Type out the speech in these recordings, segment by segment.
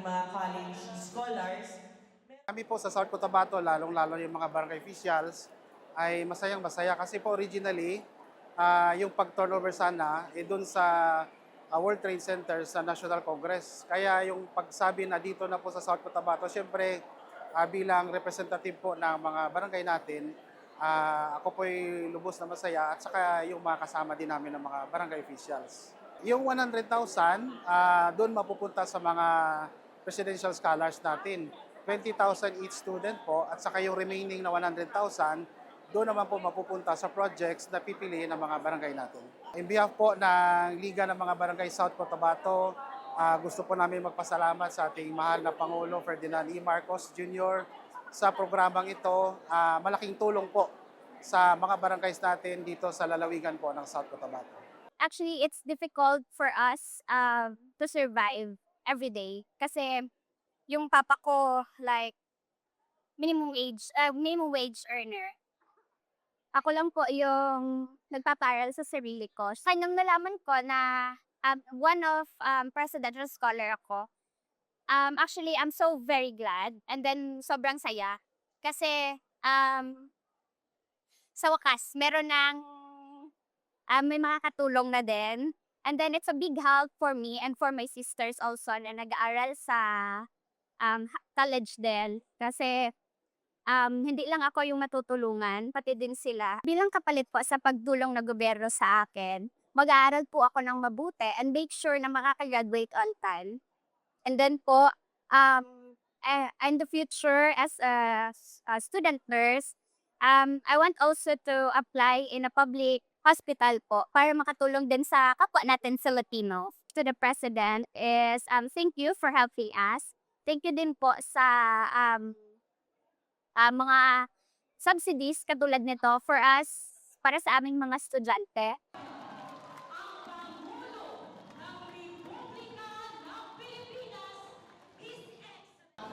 ating mga college scholars. Kami po sa South Cotabato, lalong-lalo yung mga barangay officials, ay masayang-masaya kasi po originally, yung pag-turnover sana, doon sa World Trade Center sa National Congress. Kaya yung pagsabi na dito na po sa South Cotabato, syempre bilang representative po ng mga barangay natin, ako po'y lubos na masaya at saka yung mga kasama din namin ng mga barangay officials. Yung 100,000, doon mapupunta sa mga presidential scholars natin. 20,000 each student po at saka yung remaining na 100,000 doon naman po mapupunta sa projects na pipiliin ng mga barangay natin. In behalf po ng Liga ng mga Barangay South Cotabato, gusto po namin magpasalamat sa ating mahal na Pangulo Ferdinand E. Marcos Jr. sa programang ito. Malaking tulong po sa mga barangays natin dito sa lalawigan po ng South Cotabato. Actually, it's difficult for us to survive every day kasi yung papa ko like minimum wage earner. Ako lang po yung nagpaparal sa sarili ko. Kaya nung nalaman ko na one of presidential scholar ako, actually, I'm so very glad and then sobrang saya. Kasi sa wakas, meron ng may makakatulong na din. And then it's a big help for me and for my sisters also na nag-aaral sa college din. Kasi hindi lang ako yung matutulungan, pati din sila. Bilang kapalit po sa pagdulong ng gobyerno sa akin, mag-aaral po ako ng mabuti and make sure na makaka-graduate on time. And then po, in the future as a student nurse, I want also to apply in a public hospital po para makatulong din sa kapwa natin Filipino. To the President is thank you for helping us. Thank you din po sa mga subsidies katulad nito for us, para sa aming mga estudyante.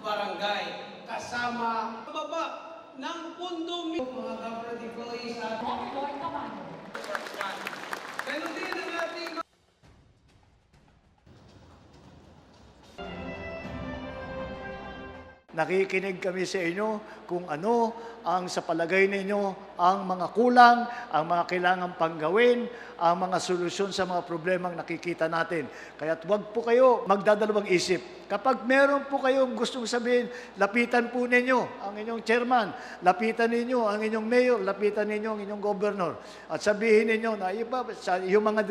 Barangay kasama baba ng pondo mga government employees at ganun din ang ating Nakikinig kami sa inyo kung ano ang sa palagay ninyo ang mga kulang, ang mga kailangan pang gawin, ang mga solusyon sa mga problemang nakikita natin. Kaya't huwag po kayo magdadalawang isip. Kapag meron po kayong gustong sabihin, lapitan po ninyo ang inyong chairman, lapitan ninyo ang inyong mayor, lapitan ninyo ang inyong governor. At sabihin ninyo na iba, yung mga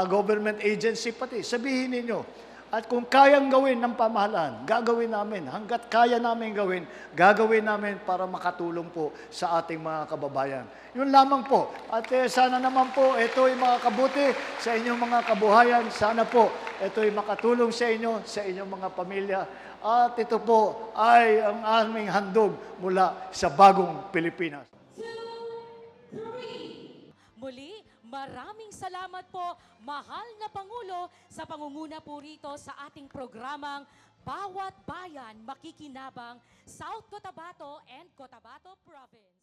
government agency pati, sabihin ninyo. At kung kayang gawin ng pamahalaan, gagawin namin. Hanggat kaya namin gawin, gagawin namin para makatulong po sa ating mga kababayan. Yun lamang po. At sana naman po, ito'y makakabuti sa inyong mga kabuhayan. Sana po, ito'y makatulong sa inyong mga pamilya. At ito po ay ang aming handog mula sa bagong Pilipinas. Muli, maraming salamat po, mahal na Pangulo, sa pangunguna po rito sa ating programang Bawat Bayan Makikinabang, South Cotabato and Cotabato Province.